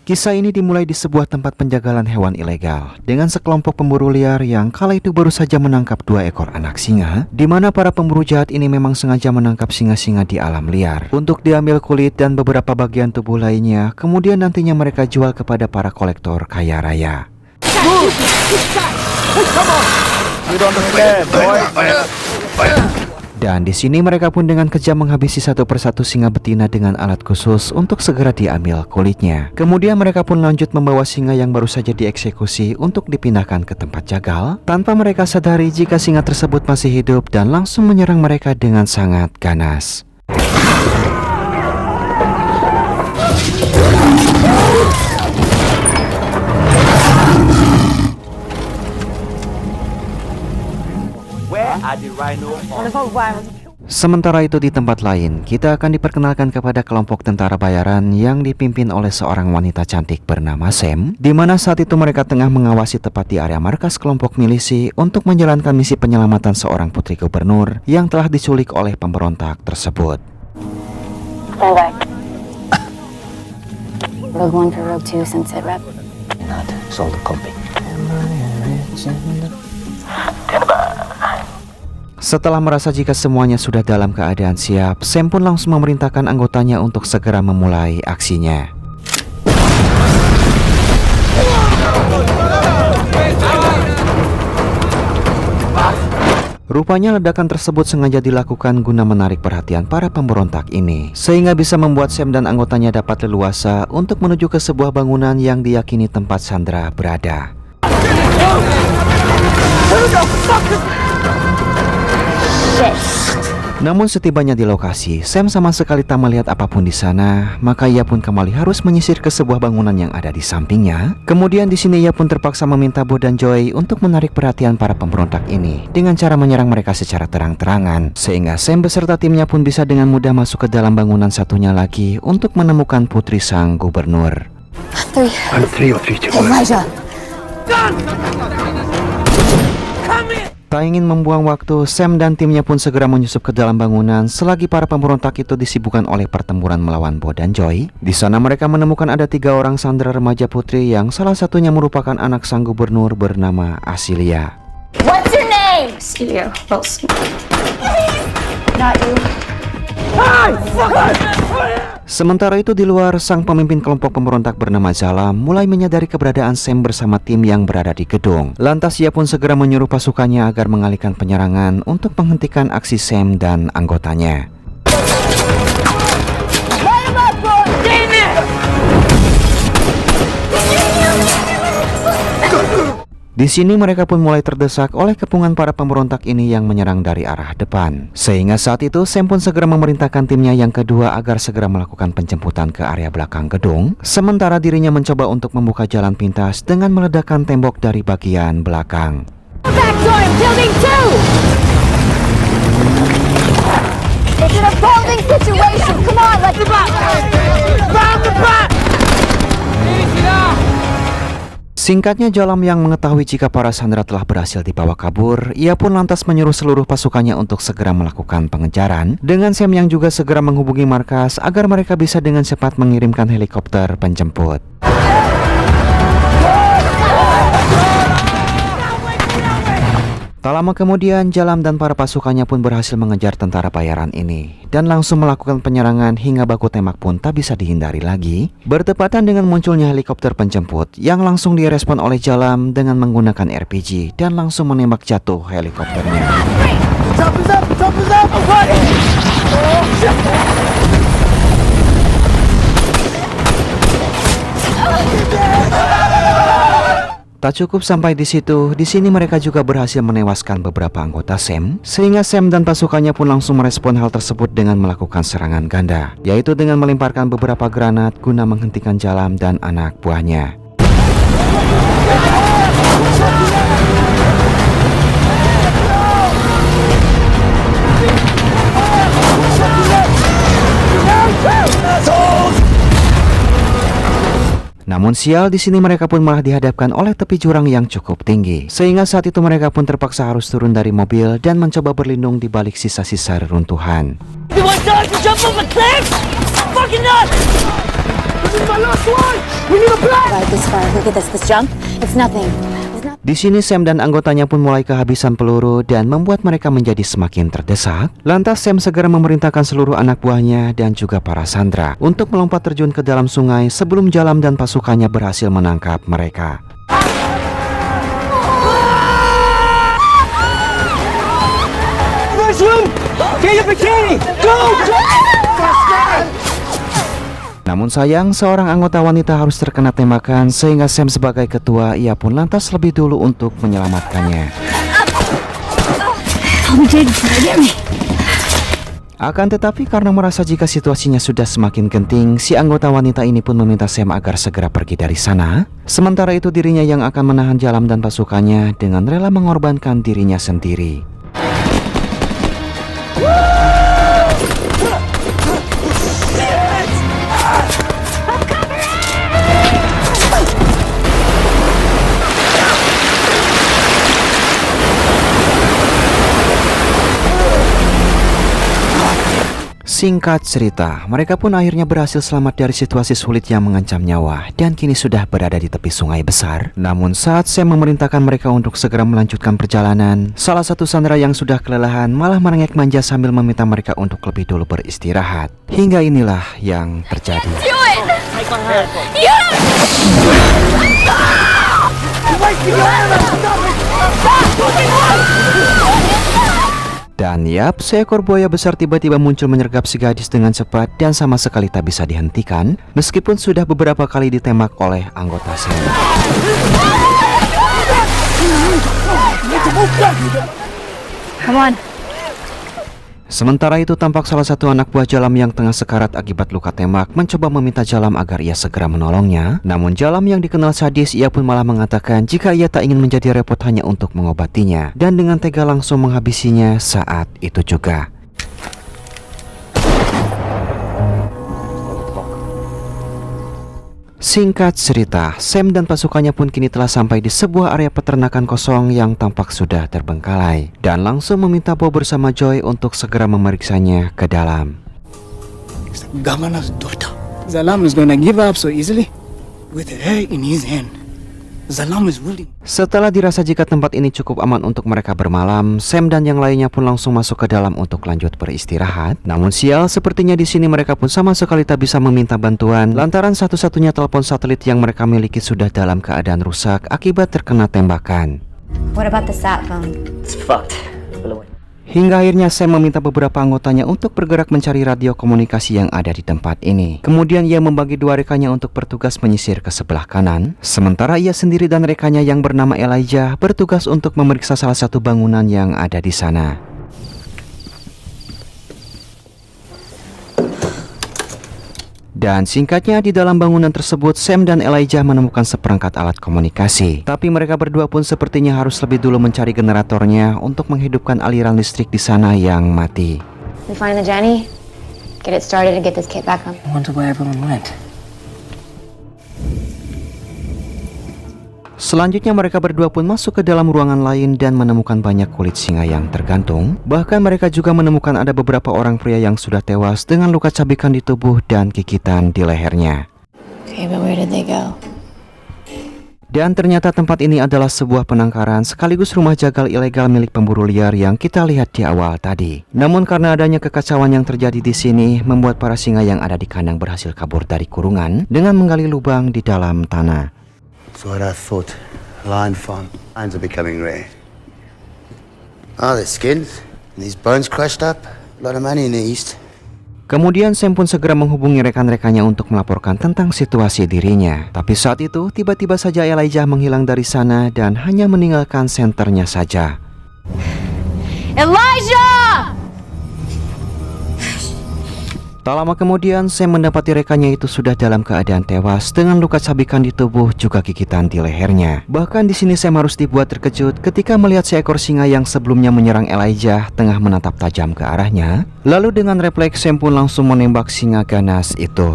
Kisah ini dimulai di sebuah tempat penjagalan hewan ilegal dengan sekelompok pemburu liar yang kala itu baru saja menangkap 2 ekor anak singa, di mana para pemburu jahat ini memang sengaja menangkap singa-singa di alam liar untuk diambil kulit dan beberapa bagian tubuh lainnya, kemudian nantinya mereka jual kepada para kolektor kaya raya. Dan di sini mereka pun dengan kejam menghabisi satu persatu singa betina dengan alat khusus untuk segera diambil kulitnya. Kemudian mereka pun lanjut membawa singa yang baru saja dieksekusi untuk dipindahkan ke tempat jagal, tanpa mereka sadari jika singa tersebut masih hidup dan langsung menyerang mereka dengan sangat ganas. Sementara itu di tempat lain, kita akan diperkenalkan kepada kelompok tentara bayaran yang dipimpin oleh seorang wanita cantik bernama Sam, di mana saat itu mereka tengah mengawasi tepat di area markas kelompok milisi untuk menjalankan misi penyelamatan seorang putri gubernur yang telah diculik oleh pemberontak tersebut. Stand by. Rogue 1 for Rogue 2, Sunset Rep. Not sold a copy. Setelah merasa jika semuanya sudah dalam keadaan siap, Sam pun langsung memerintahkan anggotanya untuk segera memulai aksinya. Rupanya ledakan tersebut sengaja dilakukan guna menarik perhatian para pemberontak ini, sehingga bisa membuat Sam dan anggotanya dapat leluasa untuk menuju ke sebuah bangunan yang diyakini tempat Sandra berada. Namun setibanya di lokasi, Sam sama sekali tak melihat apapun di sana, maka ia pun kembali harus menyisir ke sebuah bangunan yang ada di sampingnya. Kemudian di sini ia pun terpaksa meminta Bo dan Joy untuk menarik perhatian para pemberontak ini dengan cara menyerang mereka secara terang-terangan, sehingga Sam beserta timnya pun bisa dengan mudah masuk ke dalam bangunan satunya lagi untuk menemukan putri sang gubernur. I'm 3 or 3 to go. Tak ingin membuang waktu, Sam dan timnya pun segera menyusup ke dalam bangunan selagi para pemberontak itu disibukkan oleh pertempuran melawan Bo dan Joy. Di sana mereka menemukan ada 3 orang sandera remaja putri yang salah satunya merupakan anak sang gubernur bernama Asilia. What's your name? Celia Wilson. Not you. Sementara itu di luar, sang pemimpin kelompok pemberontak bernama Zala mulai menyadari keberadaan Sam bersama tim yang berada di gedung. Lantas ia pun segera menyuruh pasukannya agar mengalihkan penyerangan untuk menghentikan aksi Sam dan anggotanya. Di sini mereka pun mulai terdesak oleh kepungan para pemberontak ini yang menyerang dari arah depan. Sehingga saat itu Sam pun segera memerintahkan timnya yang kedua agar segera melakukan penjemputan ke area belakang gedung. Sementara dirinya mencoba untuk membuka jalan pintas dengan meledakkan tembok dari bagian belakang. Backdoor building 2! It's an opposing situation! Come on, let's round the back! Singkatnya, Jalam yang mengetahui jika para sandera telah berhasil dibawa kabur, ia pun lantas menyuruh seluruh pasukannya untuk segera melakukan pengejaran, dengan Sam yang juga segera menghubungi markas agar mereka bisa dengan cepat mengirimkan helikopter penjemput. Tak lama kemudian, Jalam dan para pasukannya pun berhasil mengejar tentara bayaran ini dan langsung melakukan penyerangan hingga baku tembak pun tak bisa dihindari lagi. Bertepatan dengan munculnya helikopter penjemput yang langsung direspon oleh Jalam dengan menggunakan RPG dan langsung menembak jatuh helikopternya. Tak cukup sampai di situ, di sini mereka juga berhasil menewaskan beberapa anggota Sam, sehingga Sam dan pasukannya pun langsung merespon hal tersebut dengan melakukan serangan ganda, yaitu dengan melemparkan beberapa granat guna menghentikan Jalam dan anak buahnya. Namun sial, di sini mereka pun malah dihadapkan oleh tepi jurang yang cukup tinggi, sehingga saat itu mereka pun terpaksa harus turun dari mobil dan mencoba berlindung di balik sisa-sisa reruntuhan. You want time to jump off a cliff? Fucking nuts! This is my last one! Right this far. Look at this jump. It's nothing. Di sini Sam dan anggotanya pun mulai kehabisan peluru dan membuat mereka menjadi semakin terdesak. Lantas Sam segera memerintahkan seluruh anak buahnya dan juga para sandera untuk melompat terjun ke dalam sungai sebelum Jalam dan pasukannya berhasil menangkap mereka. Namun sayang, seorang anggota wanita harus terkena tembakan sehingga Sam sebagai ketua, ia pun lantas lebih dulu untuk menyelamatkannya. Akan tetapi karena merasa jika situasinya sudah semakin genting, si anggota wanita ini pun meminta Sam agar segera pergi dari sana. Sementara itu dirinya yang akan menahan Jalam dan pasukannya dengan rela mengorbankan dirinya sendiri. Singkat cerita, mereka pun akhirnya berhasil selamat dari situasi sulit yang mengancam nyawa dan kini sudah berada di tepi sungai besar. Namun saat Sam memerintahkan mereka untuk segera melanjutkan perjalanan, salah satu sandera yang sudah kelelahan malah merengek manja sambil meminta mereka untuk lebih dulu beristirahat. Hingga inilah yang terjadi. Dan yap, seekor buaya besar tiba-tiba muncul menyergap si gadis dengan cepat dan sama sekali tak bisa dihentikan meskipun sudah beberapa kali ditembak oleh anggota Sam. Come on. Sementara itu tampak salah satu anak buah Jalam yang tengah sekarat akibat luka tembak mencoba meminta Jalam agar ia segera menolongnya. Namun Jalam yang dikenal sadis, ia pun malah mengatakan jika ia tak ingin menjadi repot hanya untuk mengobatinya, dan dengan tega langsung menghabisinya saat itu juga. Singkat cerita, Sam dan pasukannya pun kini telah sampai di sebuah area peternakan kosong yang tampak sudah terbengkalai, dan langsung meminta Bo bersama Joy untuk segera memeriksanya ke dalam. It's the governor's daughter. Zalam is gonna give up so easily. With her in his hand, Zalam is willing. Setelah dirasa jika tempat ini cukup aman untuk mereka bermalam, Sam dan yang lainnya pun langsung masuk ke dalam untuk lanjut beristirahat. Namun sial, sepertinya di sini mereka pun sama sekali tak bisa meminta bantuan lantaran satu-satunya telepon satelit yang mereka miliki sudah dalam keadaan rusak akibat terkena tembakan. What about the sat phone? It's fucked. Hingga akhirnya Sam meminta beberapa anggotanya untuk bergerak mencari radio komunikasi yang ada di tempat ini. Kemudian ia membagi dua rekannya untuk bertugas menyisir ke sebelah kanan, sementara ia sendiri dan rekannya yang bernama Elijah bertugas untuk memeriksa salah satu bangunan yang ada di sana. Dan singkatnya, di dalam bangunan tersebut Sam dan Elijah menemukan seperangkat alat komunikasi. Tapi mereka berdua pun sepertinya harus lebih dulu mencari generatornya untuk menghidupkan aliran listrik di sana yang mati. We find the Jenny, get it started and get this kit back on. I wonder where everyone went. Selanjutnya mereka berdua pun masuk ke dalam ruangan lain dan menemukan banyak kulit singa yang tergantung. Bahkan mereka juga menemukan ada beberapa orang pria yang sudah tewas dengan luka cabikan di tubuh dan gigitan di lehernya. Okay, but where did they go? Dan ternyata tempat ini adalah sebuah penangkaran sekaligus rumah jagal ilegal milik pemburu liar yang kita lihat di awal tadi. Namun karena adanya kekacauan yang terjadi di sini, membuat para singa yang ada di kandang berhasil kabur dari kurungan dengan menggali lubang di dalam tanah. That's what I thought. Lion farm. Lions are becoming rare. Oh, their skins and these bones crushed up. A lot of money in the east. Kemudian Sam pun segera menghubungi rekan-rekannya untuk melaporkan tentang situasi dirinya. Tapi saat itu tiba-tiba saja Elijah menghilang dari sana dan hanya meninggalkan senternya saja. Elijah! Tak lama kemudian Sam mendapati rekannya itu sudah dalam keadaan tewas dengan luka cabikan di tubuh juga gigitan di lehernya. Bahkan di sini Sam harus dibuat terkejut ketika melihat seekor singa yang sebelumnya menyerang Elijah tengah menatap tajam ke arahnya. Lalu dengan refleks Sam pun langsung menembak singa ganas itu.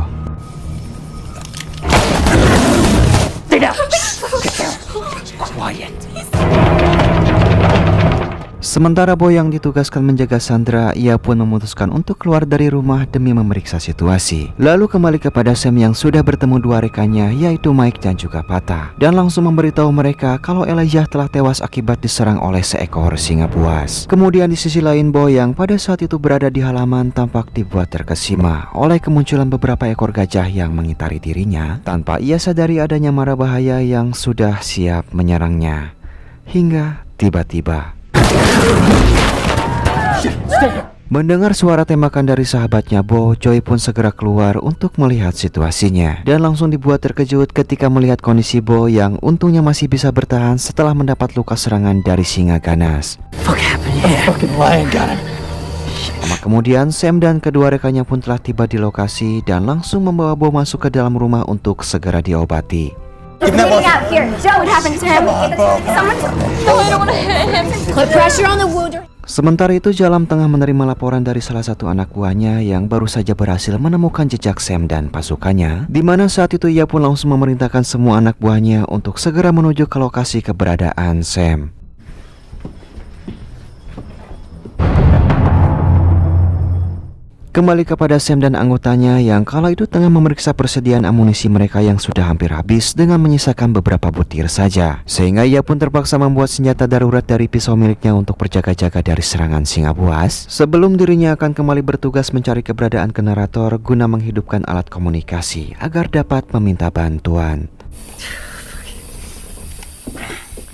Sementara Boy yang ditugaskan menjaga Sandra, ia pun memutuskan untuk keluar dari rumah demi memeriksa situasi. Lalu kembali kepada Sam yang sudah bertemu dua rekannya, yaitu Mike dan juga Patah, dan langsung memberitahu mereka kalau Elijah telah tewas akibat diserang oleh seekor singa buas. Kemudian di sisi lain, Boy yang pada saat itu berada di halaman tampak dibuat terkesima oleh kemunculan beberapa ekor gajah yang mengitari dirinya tanpa ia sadari adanya mara bahaya yang sudah siap menyerangnya. Hingga tiba-tiba mendengar suara tembakan dari sahabatnya Bo, Joy pun segera keluar untuk melihat situasinya dan langsung dibuat terkejut ketika melihat kondisi Bo yang untungnya masih bisa bertahan setelah mendapat luka serangan dari singa ganas. Fucking lion got him. Lama kemudian Sam dan kedua rekannya pun telah tiba di lokasi dan langsung membawa Bo masuk ke dalam rumah untuk segera diobati. He's bleeding out here. Joe, what happened to him? Someone's... No, I don't want to hit him. Put pressure on the wound. Sementara itu Jalam tengah menerima laporan dari salah satu anak buahnya yang baru saja berhasil menemukan jejak Sam dan pasukannya, di mana saat itu ia pun langsung memerintahkan semua anak buahnya untuk segera menuju ke lokasi keberadaan Sam. Kembali kepada Sam dan anggotanya yang kala itu tengah memeriksa persediaan amunisi mereka yang sudah hampir habis dengan menyisakan beberapa butir saja. Sehingga ia pun terpaksa membuat senjata darurat dari pisau miliknya untuk berjaga-jaga dari serangan singa buas. Sebelum dirinya akan kembali bertugas mencari keberadaan generator guna menghidupkan alat komunikasi agar dapat meminta bantuan.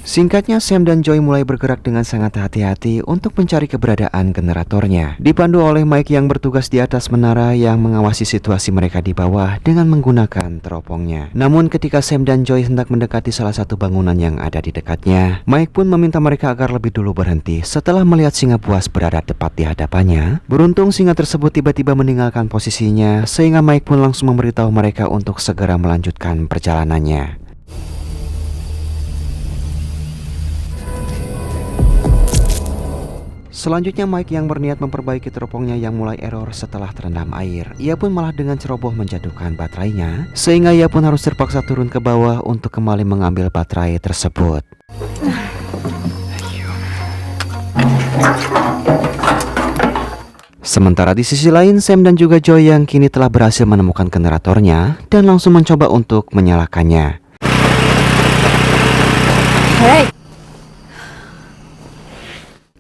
Singkatnya, Sam dan Joy mulai bergerak dengan sangat hati-hati untuk mencari keberadaan generatornya. Dipandu oleh Mike yang bertugas di atas menara yang mengawasi situasi mereka di bawah dengan menggunakan teropongnya. Namun ketika Sam dan Joy hendak mendekati salah satu bangunan yang ada di dekatnya, Mike pun meminta mereka agar lebih dulu berhenti setelah melihat singa buas berada tepat di hadapannya. Beruntung singa tersebut tiba-tiba meninggalkan posisinya sehingga Mike pun langsung memberitahu mereka untuk segera melanjutkan perjalanannya. Selanjutnya Mike yang berniat memperbaiki teropongnya yang mulai error setelah terendam air. Ia pun malah dengan ceroboh menjatuhkan baterainya, sehingga ia pun harus terpaksa turun ke bawah untuk kembali mengambil baterai tersebut. Sementara di sisi lain, Sam dan juga Joy yang kini telah berhasil menemukan generatornya dan langsung mencoba untuk menyalakannya. Hey.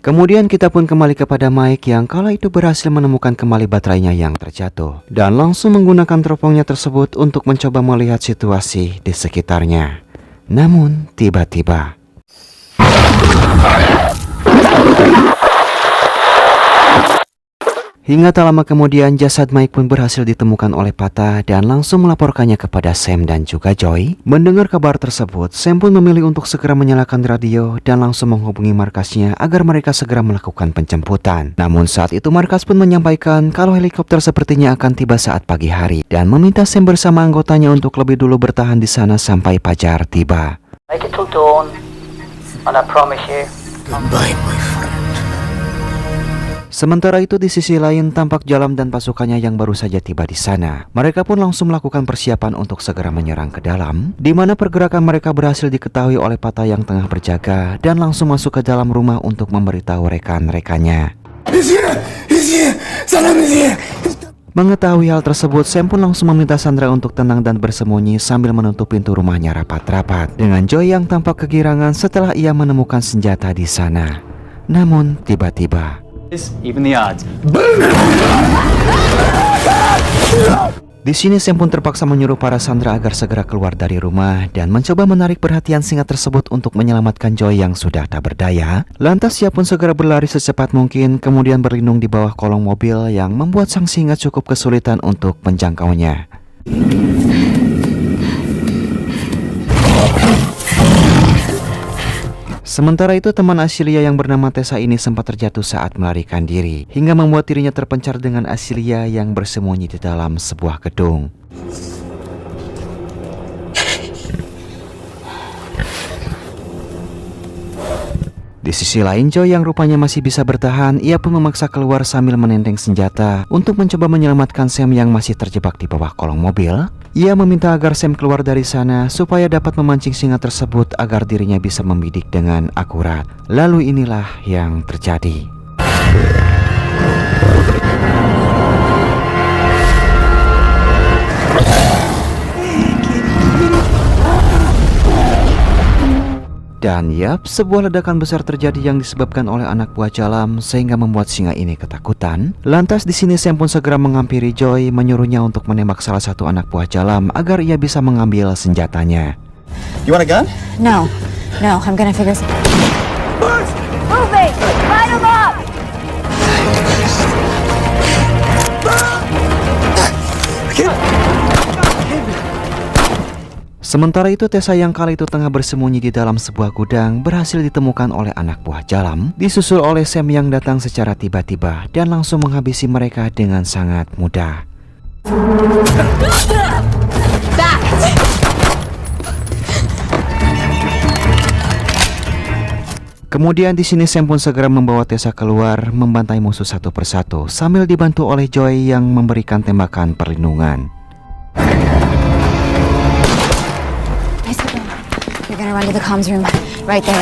Kemudian kita pun kembali kepada Mike yang kala itu berhasil menemukan kembali baterainya yang terjatuh dan langsung menggunakan teropongnya tersebut untuk mencoba melihat situasi di sekitarnya. Namun tiba-tiba hingga tak lama kemudian jasad Mike pun berhasil ditemukan oleh Patah dan langsung melaporkannya kepada Sam dan juga Joy. Mendengar kabar tersebut, Sam pun memilih untuk segera menyalakan radio dan langsung menghubungi markasnya agar mereka segera melakukan penjemputan. Namun saat itu markas pun menyampaikan kalau helikopter sepertinya akan tiba saat pagi hari dan meminta Sam bersama anggotanya untuk lebih dulu bertahan di sana sampai fajar tiba. Make it till dawn, and I promise you. Goodbye, my friend. Sementara itu di sisi lain tampak Jalam dan pasukannya yang baru saja tiba di sana. Mereka pun langsung melakukan persiapan untuk segera menyerang ke dalam, di mana pergerakan mereka berhasil diketahui oleh Patah yang tengah berjaga dan langsung masuk ke dalam rumah untuk memberitahu rekan-rekannya. Mengetahui hal tersebut, Sam pun langsung meminta Sandra untuk tenang dan bersembunyi sambil menutup pintu rumahnya rapat-rapat. Dengan Joy yang tampak kegirangan setelah ia menemukan senjata di sana. Namun tiba-tiba Even the odds. di sini Sam pun terpaksa menyuruh para Sandra agar segera keluar dari rumah dan mencoba menarik perhatian singa tersebut untuk menyelamatkan Joy yang sudah tak berdaya. Lantas ia pun segera berlari secepat mungkin, kemudian berlindung di bawah kolong mobil yang membuat sang singa cukup kesulitan untuk menjangkaunya. Sementara itu teman Asilia yang bernama Tessa ini sempat terjatuh saat melarikan diri, hingga membuat dirinya terpencar dengan Asilia yang bersembunyi di dalam sebuah gedung. Di sisi lain, Joy yang rupanya masih bisa bertahan, ia pun memaksa keluar sambil menenteng senjata untuk mencoba menyelamatkan Sam yang masih terjebak di bawah kolong mobil, Ia meminta agar Sam keluar dari sana supaya dapat memancing singa tersebut agar dirinya bisa membidik dengan akurat. Lalu inilah yang terjadi. Dan yap, sebuah ledakan besar terjadi yang disebabkan oleh anak buah Jalam sehingga membuat singa ini ketakutan. Lantas di sini Sam pun segera menghampiri Joy, menyuruhnya untuk menembak salah satu anak buah Jalam agar ia bisa mengambil senjatanya. You want a gun? No, I'm gonna figure something. Moving! Light 'em up! Sementara itu Tessa yang kala itu tengah bersembunyi di dalam sebuah gudang berhasil ditemukan oleh anak buah Jalam, disusul oleh Sam yang datang secara tiba-tiba dan langsung menghabisi mereka dengan sangat mudah. Kemudian di sini Sam pun segera membawa Tessa keluar membantai musuh satu persatu sambil dibantu oleh Joy yang memberikan tembakan perlindungan. You're gonna run to the comms room. Right there,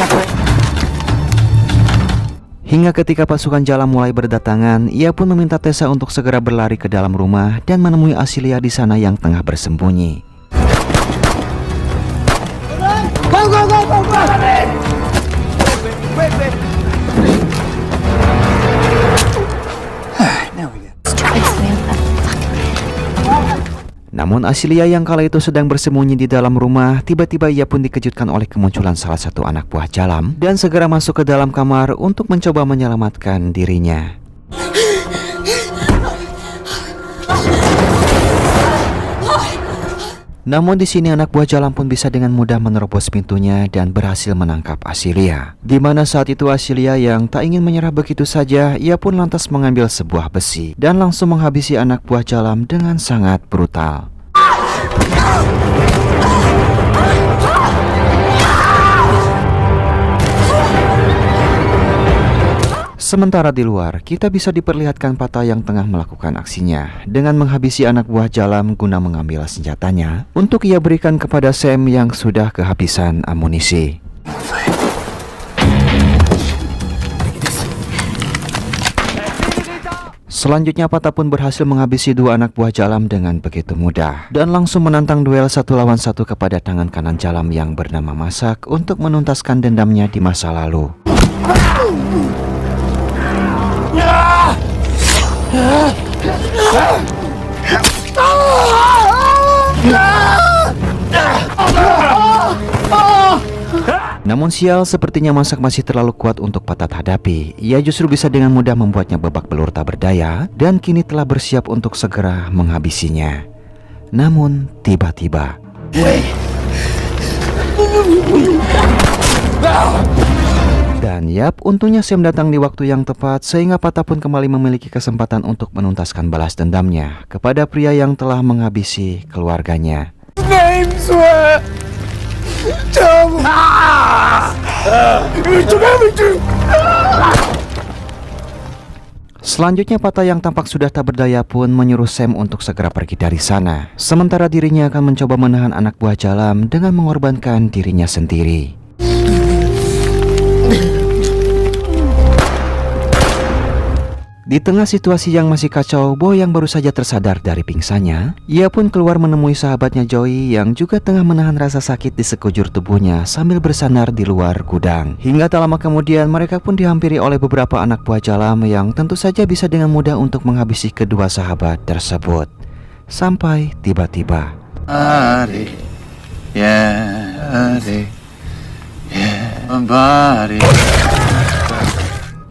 Hingga ketika pasukan Jalam mulai berdatangan, ia pun meminta Tessa untuk segera berlari ke dalam rumah dan menemui Asilia di sana yang tengah bersembunyi. Namun Asilia yang kala itu sedang bersembunyi di dalam rumah, tiba-tiba ia pun dikejutkan oleh kemunculan salah satu anak buah Jalam dan segera masuk ke dalam kamar untuk mencoba menyelamatkan dirinya. Namun di sini anak buah Jalam pun bisa dengan mudah menerobos pintunya dan berhasil menangkap Asilia. Di mana saat itu Asilia yang tak ingin menyerah begitu saja, ia pun lantas mengambil sebuah besi dan langsung menghabisi anak buah Jalam dengan sangat brutal. Sementara di luar, kita bisa diperlihatkan Pata yang tengah melakukan aksinya dengan menghabisi anak buah Jalam guna mengambil senjatanya untuk ia berikan kepada Sam yang sudah kehabisan amunisi. Selanjutnya Pata pun berhasil menghabisi dua anak buah Jalam dengan begitu mudah dan langsung menantang duel 1 lawan 1 kepada tangan kanan Jalam yang bernama Masak untuk menuntaskan dendamnya di masa lalu. Namun sial, sepertinya Masak masih terlalu kuat untuk Patat hadapi. Ia justru bisa dengan mudah membuatnya babak belur tak berdaya dan kini telah bersiap untuk segera menghabisinya. Namun tiba-tiba dan yap, untungnya Sam datang di waktu yang tepat sehingga Pata pun kembali memiliki kesempatan untuk menuntaskan balas dendamnya kepada pria yang telah menghabisi keluarganya. Selanjutnya Pata yang tampak sudah tak berdaya pun menyuruh Sam untuk segera pergi dari sana. Sementara dirinya akan mencoba menahan anak buah Jalam dengan mengorbankan dirinya sendiri. Di tengah situasi yang masih kacau, Boy yang baru saja tersadar dari pingsannya, ia pun keluar menemui sahabatnya Joey yang juga tengah menahan rasa sakit di sekujur tubuhnya sambil bersandar di luar gudang. Hingga tak lama kemudian mereka pun dihampiri oleh beberapa anak buah Jalam yang tentu saja bisa dengan mudah untuk menghabisi kedua sahabat tersebut. Sampai tiba-tiba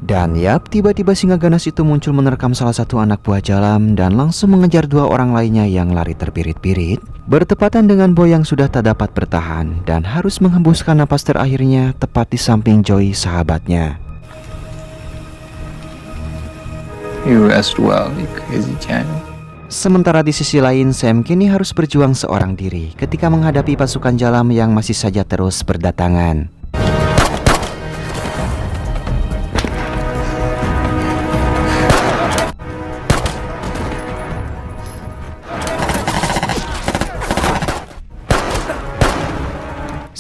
dan yap, tiba-tiba singa ganas itu muncul menerkam salah satu anak buah Jalam dan langsung mengejar dua orang lainnya yang lari terbirit-birit, bertepatan dengan Boy yang sudah tak dapat bertahan dan harus menghembuskan napas terakhirnya tepat di samping Joey sahabatnya. You rest well, you crazy China. Sementara di sisi lain, Sam kini harus berjuang seorang diri ketika menghadapi pasukan Jalam yang masih saja terus berdatangan.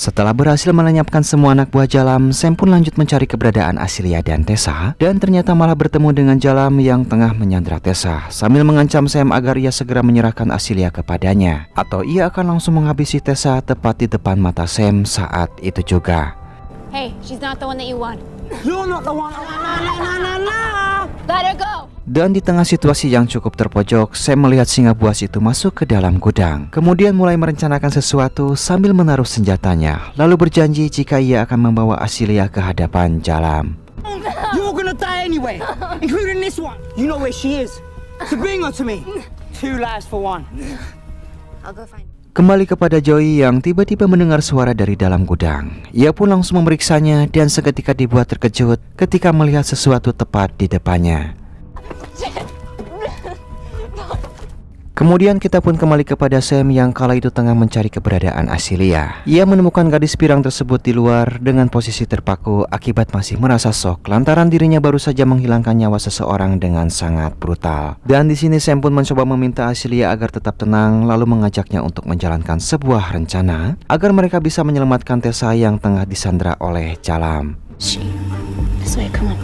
Setelah berhasil melenyapkan semua anak buah Jalam, Sam pun lanjut mencari keberadaan Asilia dan Tessa, dan ternyata malah bertemu dengan Jalam yang tengah menyandra Tessa sambil mengancam Sam agar ia segera menyerahkan Asilia kepadanya, atau ia akan langsung menghabisi Tessa tepat di depan mata Sam saat itu juga. Hey, she's not the one that you want. You're not the one. No. Let her go. Dan di tengah situasi yang cukup terpojok, Sam melihat singa buas itu masuk ke dalam gudang. Kemudian mulai merencanakan sesuatu sambil menaruh senjatanya, lalu berjanji jika ia akan membawa Asilia ke hadapan Jalam. You're gonna die anyway, including this one. You know where she is. So bring her to me. 2 lives for 1. I'll go find. Kembali kepada Joey yang tiba-tiba mendengar suara dari dalam gudang. Ia pun langsung memeriksanya dan seketika dibuat terkejut ketika melihat sesuatu tepat di depannya. Kemudian kita pun kembali kepada Sam yang kala itu tengah mencari keberadaan Asilia. Ia menemukan gadis pirang tersebut di luar dengan posisi terpaku akibat masih merasa shock lantaran dirinya baru saja menghilangkan nyawa seseorang dengan sangat brutal. Dan di sini Sam pun mencoba meminta Asilia agar tetap tenang, lalu mengajaknya untuk menjalankan sebuah rencana agar mereka bisa menyelamatkan Tessa yang tengah disandra oleh Jalam. This way, come on.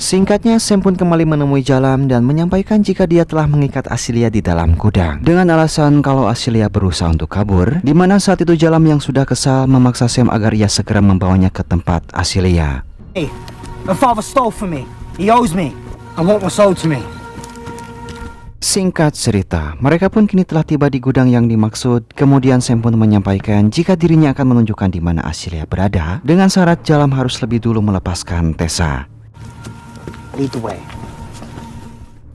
Singkatnya, Sam pun kembali menemui Jalam dan menyampaikan jika dia telah mengikat Asilia di dalam gudang dengan alasan kalau Asilia berusaha untuk kabur, di mana saat itu Jalam yang sudah kesal memaksa Sam agar ia segera membawanya ke tempat Asilia. Hey, my father stole from me. He owes me. I want what's owed to me. Singkat cerita, mereka pun kini telah tiba di gudang yang dimaksud. Kemudian Sam pun menyampaikan jika dirinya akan menunjukkan di mana Asilia berada, dengan syarat Jalam harus lebih dulu melepaskan Tessa. Lead the way.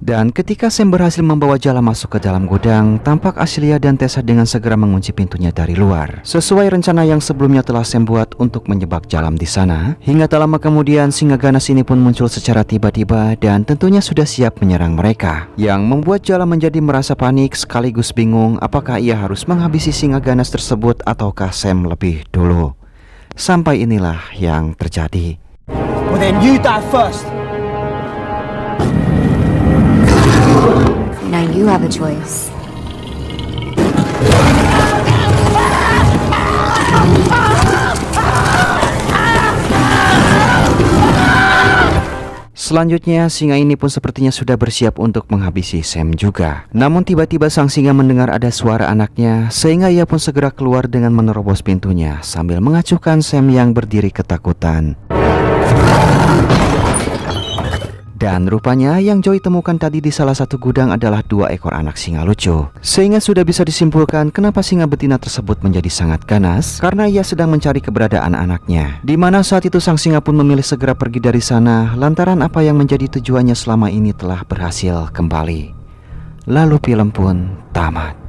Dan ketika Sam berhasil membawa Jalam masuk ke dalam gudang, tampak Asilia dan Tessa dengan segera mengunci pintunya dari luar, sesuai rencana yang sebelumnya telah Sam buat untuk menjebak Jalam di sana. Hingga tak lama kemudian singa ganas ini pun muncul secara tiba-tiba dan tentunya sudah siap menyerang mereka, yang membuat Jalam menjadi merasa panik sekaligus bingung apakah ia harus menghabisi singa ganas tersebut ataukah Sam lebih dulu. Sampai inilah yang terjadi. Well then you die first. Now you have a choice. Selanjutnya, singa ini pun sepertinya sudah bersiap untuk menghabisi Sam juga. Namun tiba-tiba sang singa mendengar ada suara anaknya, sehingga ia pun segera keluar dengan menerobos pintunya sambil mengacuhkan Sam yang berdiri ketakutan. Dan rupanya yang Joey temukan tadi di salah satu gudang adalah 2 ekor anak singa lucu. Sehingga sudah bisa disimpulkan kenapa singa betina tersebut menjadi sangat ganas, karena ia sedang mencari keberadaan anaknya. Dimana saat itu sang singa pun memilih segera pergi dari sana lantaran apa yang menjadi tujuannya selama ini telah berhasil kembali. Lalu film pun tamat.